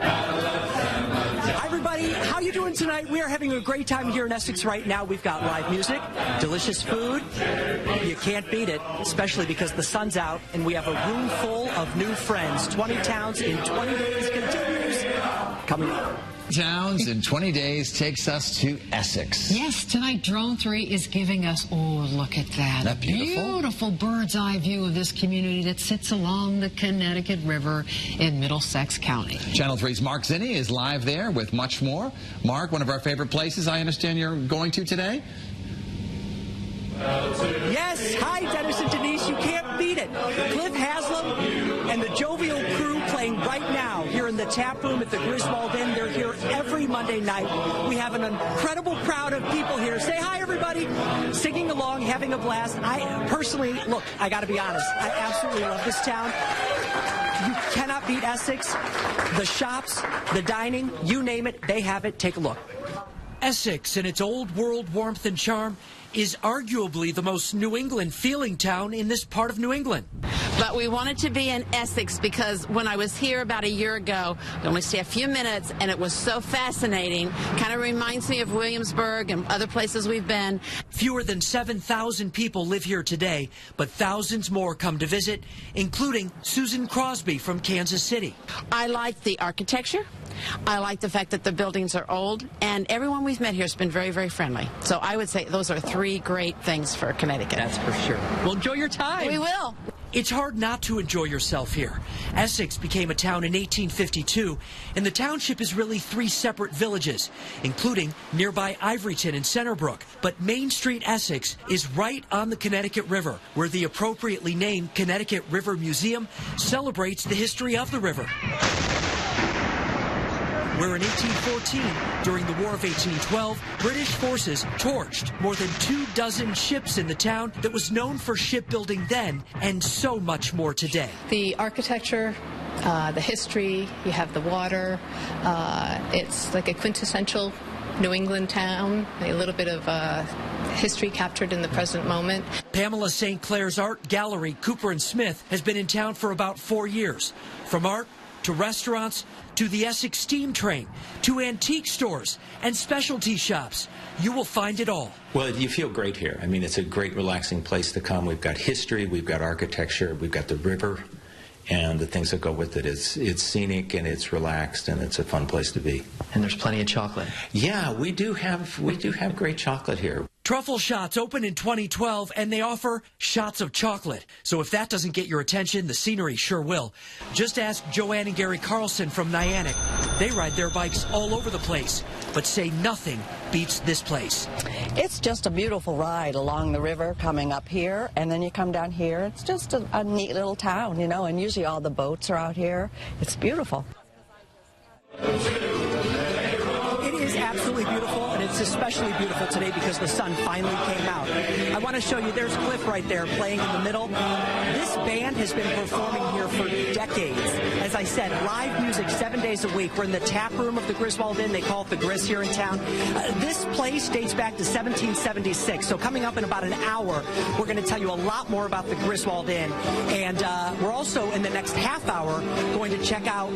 Hi, everybody. How you doing tonight? We are having a great time here in Essex right now. We've got live music, delicious food. You can't beat it, especially because the sun's out, and we have a room full of new friends. 20 towns in 20 days continues. Coming up. Towns in 20 days takes us to Essex. Yes, tonight Drone 3 is giving us, oh, look at that. Isn't that beautiful? Beautiful bird's eye view of this community that sits along the Connecticut River in Middlesex County. Channel 3's Mark Zinni is live there with much more. Mark, one of our favorite places I understand you're going to today? Yes, hi, Dennis and Denise. You can't beat it. Cliff Haslam and the jovial crew playing right now here in the tap room at the Griswold Inn. They're here every Monday night. We have an incredible crowd of people here. Say hi, everybody. Singing along, having a blast. I personally, look, I got to be honest, I absolutely love this town. You cannot beat Essex. The shops, the dining, you name it, they have it. Take a look. Essex, in its old world warmth and charm, is arguably the most New England feeling town in this part of New England. But we wanted to be in Essex because when I was here about a year ago, we only stayed a few minutes, and it was so fascinating. Kind of reminds me of Williamsburg and other places we've been. Fewer than 7,000 people live here today, but thousands more come to visit, including Susan Crosby from Kansas City. I like the architecture. I like the fact that the buildings are old, and everyone we've met here has been very, very friendly. So I would say those are three great things for Connecticut. That's for sure. Well, enjoy your time. We will. It's hard not to enjoy yourself here. Essex became a town in 1852, and the township is really three separate villages, including nearby Ivoryton and Centerbrook. But Main Street, Essex, is right on the Connecticut River, where the appropriately named Connecticut River Museum celebrates the history of the river. Where in 1814, during the War of 1812, British forces torched more than 24 ships in the town that was known for shipbuilding then, and so much more today. The architecture, the history, you have the water, it's like a quintessential New England town, a little bit of history captured in the present moment. Pamela St. Clair's art gallery, Cooper & Smith, has been in town for about 4 years. From art to restaurants, to the Essex steam train, to antique stores and specialty shops. You will find it all. Well, you feel great here. I mean, it's a great, relaxing place to come. We've got history, we've got architecture, we've got the river, and the things that go with it. It's scenic, and it's relaxed, and it's a fun place to be. And there's plenty of chocolate. Yeah, we do have great chocolate here. Truffle Shots opened in 2012, and they offer shots of chocolate. So if that doesn't get your attention, the scenery sure will. Just ask Joanne and Gary Carlson from Niantic. They ride their bikes all over the place, but say nothing beats this place. It's just a beautiful ride along the river coming up here, and then you come down here. It's just a neat little town, you know, and usually all the boats are out here. It's beautiful. It is absolutely beautiful, and it's especially beautiful today because the sun finally came out. I want to show you, there's Cliff right there playing in the middle. This band has been performing here for decades. As I said, live music 7 days a week. We're in the tap room of the Griswold Inn. They call it the Gris here in town. This place dates back to 1776. So coming up in about an hour, we're going to tell you a lot more about the Griswold Inn. And we're also, in the next half hour, going to check out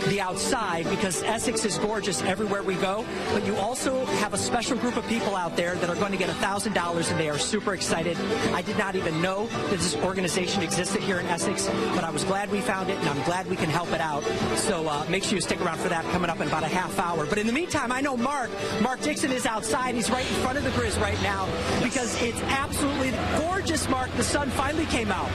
the outside because Essex is gorgeous everywhere we go. But you also have a special group of people out there that are going to get $1,000, and they are super excited. I did not even know that this organization existed here in Essex, but I was glad we found it, and I'm glad we can help it out. So make sure you stick around for that coming up in about a half hour. But in the meantime, I know Mark Dixon is outside. He's right in front of the Grizz right now because it's absolutely gorgeous, Mark. The sun finally came out.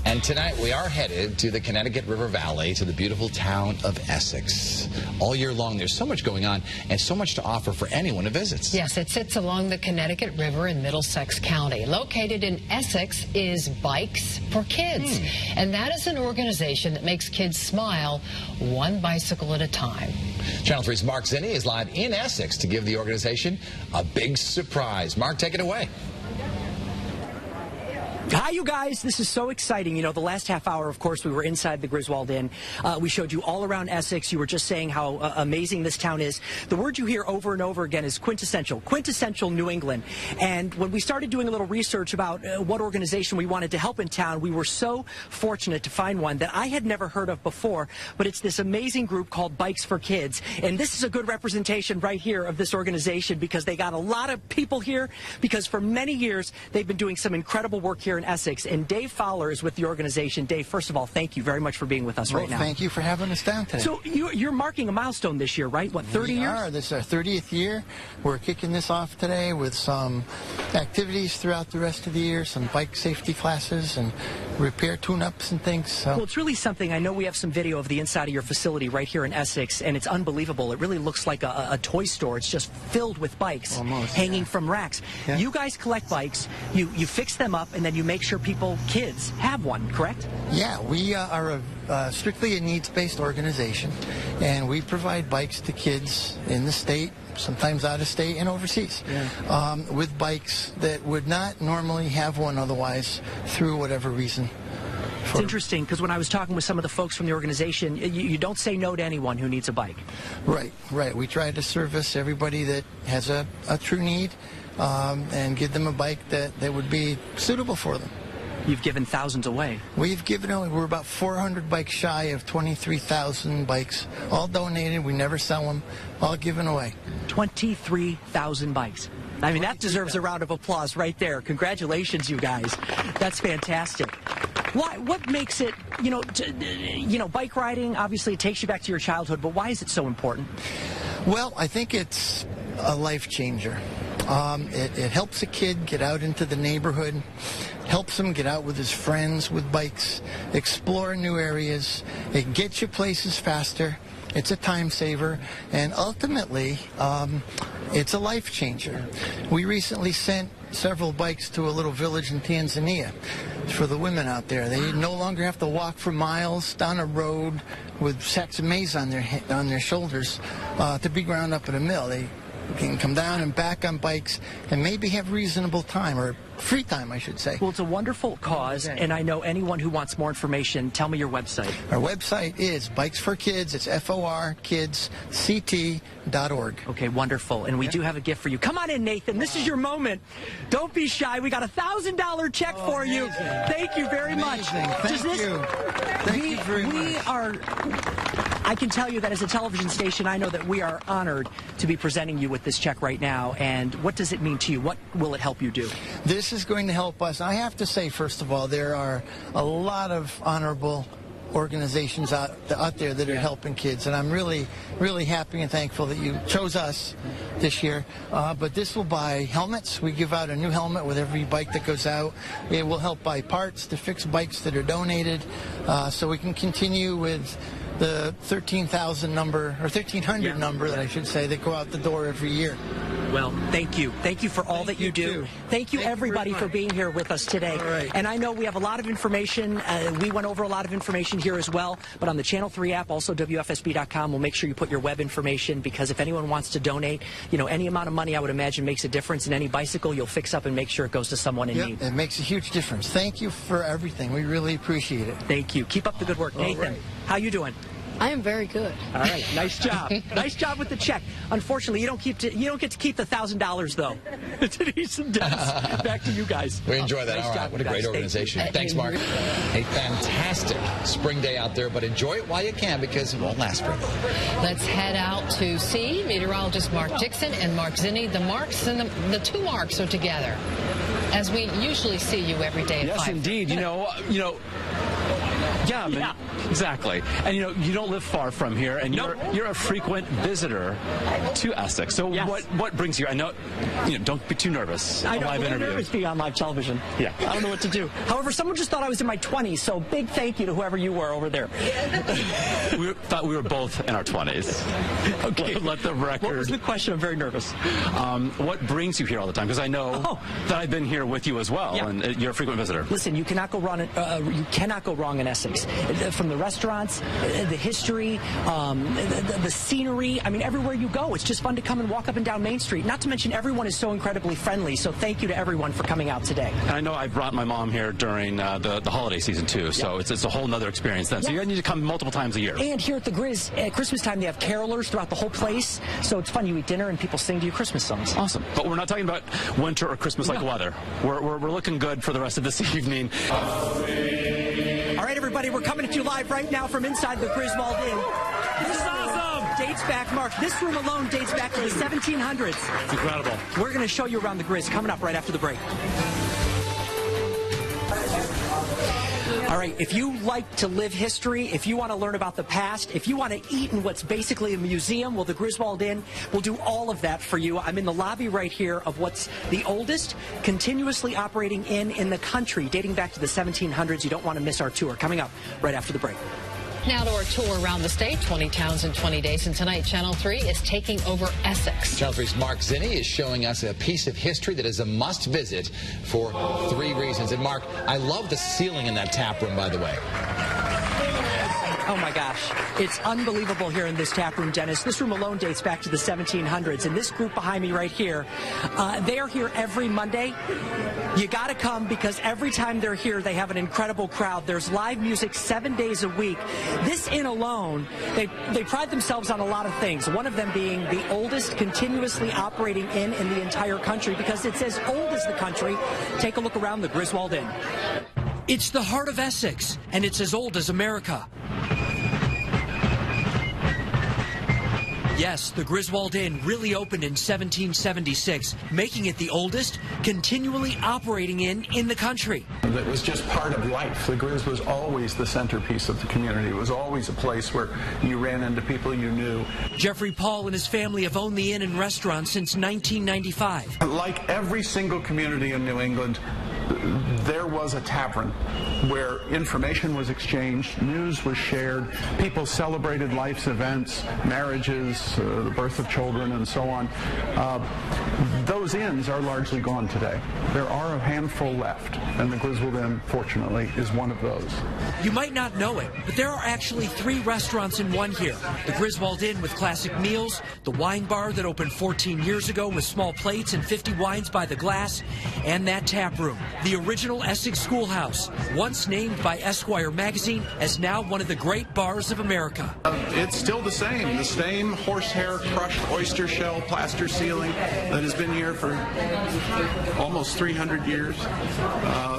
And tonight we are headed to the Connecticut River Valley, to the beautiful town of Essex. All year long there's so much going on and so much to offer for anyone who visits. Yes, it sits along the Connecticut River in Middlesex County. Located in Essex is Bikes for Kids. And that is an organization that makes kids smile one bicycle at a time. Channel 3's Mark Zinni is live in Essex to give the organization a big surprise. Mark, take it away. Hi, you guys. This is so exciting. You know, the last half hour, of course, we were inside the Griswold Inn. We showed you all around Essex. You were just saying how amazing this town is. The word you hear over and over again is quintessential. Quintessential New England. And when we started doing a little research about what organization we wanted to help in town, we were so fortunate to find one that I had never heard of before. But it's this amazing group called Bikes for Kids. And this is a good representation right here of this organization because they got a lot of people here because for many years they've been doing some incredible work here in Essex, and Dave Fowler is with the organization. Dave, first of all, thank you very much for being with us right now. Thank you for having us down today. So you're marking a milestone this year, right? What, 30 years? We are. This is our 30th year. We're kicking this off today with some activities throughout the rest of the year, some bike safety classes and repair tune-ups and things. So. Well, it's really something. I know we have some video of the inside of your facility right here in Essex, and it's unbelievable. It really looks like a toy store. It's just filled with bikes hanging from racks. Yeah. You guys collect bikes, you fix them up, and then you make sure kids have one, correct? Yeah, we are strictly a needs-based organization, and we provide bikes to kids in the state, sometimes out of state and overseas, with bikes that would not normally have one otherwise through whatever reason. It's interesting because when I was talking with some of the folks from the organization, you don't say no to anyone who needs a bike. Right. We try to service everybody that has a true need and give them a bike that would be suitable for them. You've given thousands away. We've given away, we're about 400 bikes shy of 23,000 bikes, all donated. We never sell them, all given away. 23,000 bikes. I mean, that deserves a round of applause right there. Congratulations, you guys. That's fantastic. What makes it, bike riding, obviously it takes you back to your childhood, but why is it so important? Well, I think it's a life changer. It helps a kid get out into the neighborhood, helps him get out with his friends with bikes, explore new areas. It gets you places faster. It's a time saver, and ultimately, it's a life changer. We recently sent several bikes to a little village in Tanzania for the women out there. They no longer have to walk for miles down a road with sacks of maize on their shoulders to be ground up at a mill. They can come down and back on bikes and maybe have reasonable time, or free time, I should say. Well, it's a wonderful cause, and I know anyone who wants more information, tell me your website. Our website is Bikes for Kids. It's FORKidsCT.org. Okay, wonderful. And we do have a gift for you. Come on in, Nathan. This is your moment. Don't be shy. We got a $1,000 check for you. Thank you very much. Thank you. Thank you very much. I can tell you that as a television station, I know that we are honored to be presenting you with this check right now. And what does it mean to you? What will it help you do? This is going to help us. I have to say, first of all, there are a lot of honorable organizations out there that are helping kids, and I'm really, really happy and thankful that you chose us this year. But this will buy helmets. We give out a new helmet with every bike that goes out. It will help buy parts to fix bikes that are donated, so we can continue with the 13,000 number, or 1,300 number that I should say, that go out the door every year. Well, thank you. Thank you for all that you do. Thank you, everybody, for being here with us today. Right. And I know we have a lot of information. We went over a lot of information here as well. But on the Channel 3 app, also WFSB.com, we'll make sure you put your web information, because if anyone wants to donate, any amount of money, I would imagine, makes a difference. And any bicycle you'll fix up and make sure it goes to someone in need. It makes a huge difference. Thank you for everything. We really appreciate it. Thank you. Keep up the good work. Nathan, how you doing? I am very good. All right, nice job. Nice job with the check. Unfortunately, you don't get to keep the $1,000 though. Denise and Dennis, back to you guys. We enjoy that. Nice All right, job, what a great organization. Thanks, Mark. A fantastic spring day out there, but enjoy it while you can, because it won't last very long. Let's head out to see meteorologist Mark Dixon and Mark Zinni. The Marks and the two Marks are together, as we usually see you every day at 5. Yes, indeed. Yeah, exactly. And you don't live far from here, and you're a frequent visitor to Essex. So what brings you? I know, don't be too nervous. I know, I'm nervous being on live television. Yeah. I don't know what to do. However, someone just thought I was in my 20s, so big thank you to whoever you were over there. We thought we were both in our 20s. Okay. Let the record. What was the question? I'm very nervous. What brings you here all the time? Because I know that I've been here with you as well, and you're a frequent visitor. Listen, you cannot go wrong. You cannot go wrong in Essex. Essex, from the restaurants, the history, the scenery. I mean, everywhere you go, it's just fun to come and walk up and down Main Street. Not to mention, everyone is so incredibly friendly. So thank you to everyone for coming out today. And I know I brought my mom here during the holiday season too, so it's a whole nother experience then. So you need to come multiple times a year. And here at the Grizz, at Christmas time, they have carolers throughout the whole place. So it's fun. You eat dinner and people sing to you Christmas songs. Awesome. But we're not talking about winter or Christmas-like weather. We're looking good for the rest of this evening. All right, everybody, we're coming to you live right now from inside the Griswold Inn. This is awesome. Dates back, Mark. This room alone dates back to the 1700s. It's incredible. We're going to show you around the Grizz coming up right after the break. All right, if you like to live history, if you want to learn about the past, if you want to eat in what's basically a museum, well, the Griswold Inn will do all of that for you. I'm in the lobby right here of what's the oldest continuously operating inn in the country, dating back to the 1700s. You don't want to miss our tour. Coming up right after the break. Now to our tour around the state, 20 towns in 20 days. And tonight, Channel 3 is taking over Essex. Channel 3's Mark Zinni is showing us a piece of history that is a must-visit for 3 reasons. And, Mark, I love the ceiling in that tap room, by the way. Oh, my gosh. It's unbelievable here in this tap room, Dennis. This room alone dates back to the 1700s. And this group behind me right here, they are here every Monday. You got to come because every time they're here, they have an incredible crowd. There's live music 7 days a week. This inn alone, they pride themselves on a lot of things. One of them being the oldest continuously operating inn in the entire country because it's as old as the country. Take a look around the Griswold Inn. It's the heart of Essex, and it's as old as America. Yes, the Griswold Inn really opened in 1776, making it the oldest continually operating inn in the country. It was just part of life. The Grizz was always the centerpiece of the community. It was always a place where you ran into people you knew. Jeffrey Paul and his family have owned the inn and restaurant since 1995. Like every single community in New England, there was a tavern where information was exchanged, news was shared, people celebrated life's events, marriages, the birth of children, and so on. Those inns are largely gone today. There are a handful left, and the Griswold Inn, fortunately, is one of those. You might not know it, but there are actually 3 restaurants in one here. The Griswold Inn with classic meals, the wine bar that opened 14 years ago with small plates and 50 wines by the glass, and that tap room, the original Essex Schoolhouse, once named by Esquire magazine as now one of the great bars of America. It's still the same horsehair crushed oyster shell plaster ceiling that has been here for almost 300 years.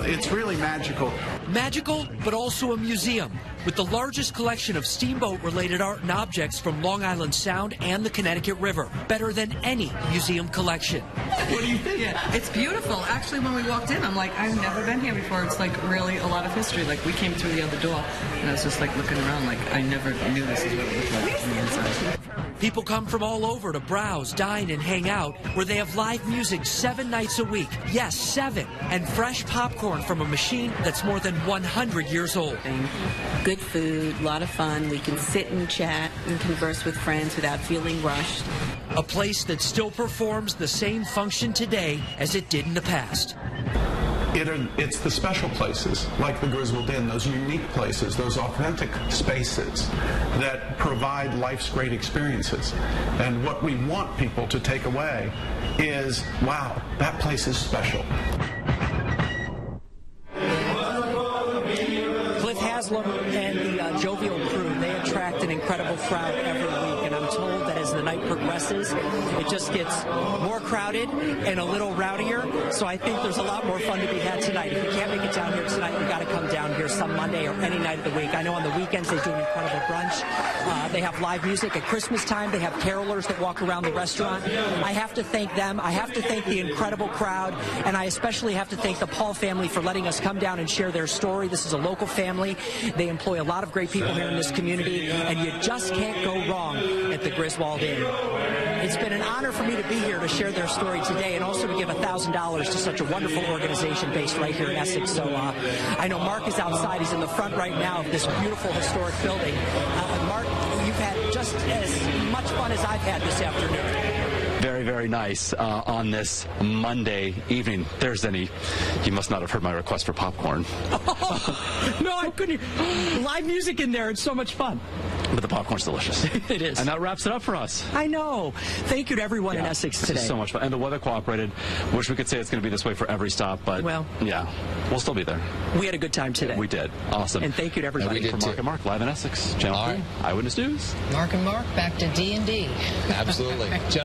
It's really magical. Magical, but also a museum with the largest collection of steamboat-related art and objects from Long Island Sound and the Connecticut River. Better than any museum collection. What do you think? Yeah, it's beautiful. Actually, when we walked in, I'm like, I've never been here before. It's like really a lot of history. Like we came through the other door, and I was just like looking around, like I never knew this is what it looked like on the inside. People come from all over to browse, dine, and hang out, where they have live music 7 nights a week. Yes, 7. And fresh popcorn from a machine that's more than 100 years old. Good food, a lot of fun. We can sit and chat and converse with friends without feeling rushed. A place that still performs the same function today as it did in the past. It's the special places, like the Griswold Inn, those unique places, those authentic spaces that provide life's great experiences. And what we want people to take away is, wow, that place is special. Cliff Haslam and the jovial crew, they attract an incredible crowd every week, and I'm told that as the night progresses, it just gets more crowded and a little rowdier, so I think there's a lot more fun to be had tonight. If you can't make it down here tonight, you got to come down here some Monday or any night of the week. I know on the weekends they do an incredible brunch. They have live music at Christmas time. They have carolers that walk around the restaurant. I have to thank them. I have to thank the incredible crowd, and I especially have to thank the Paul family for letting us come down and share their story. This is a local family. They employ a lot of great people here in this community, and you just can't go wrong at the Griswold Inn. It's been an honor for me to be here to share their story today and also to give $1,000 to such a wonderful organization based right here in Essex. So I know Mark is outside. He's in the front right now of this beautiful historic building. Mark, you've had just as much fun as I've had this afternoon. very, very nice on this Monday evening. There's Zinni. You must not have heard my request for popcorn. No, I couldn't. Live music in there. It's so much fun. But the popcorn's delicious. It is. And that wraps it up for us. I know. Thank you to everyone in Essex today. This is so much fun. And the weather cooperated. Wish we could say it's going to be this way for every stop, but well, yeah, we'll still be there. We had a good time today. We did. Awesome. And thank you to everybody. For Mark and Mark, live in Essex, Channel 3, Eyewitness News. Mark and Mark, back to D&D. Absolutely.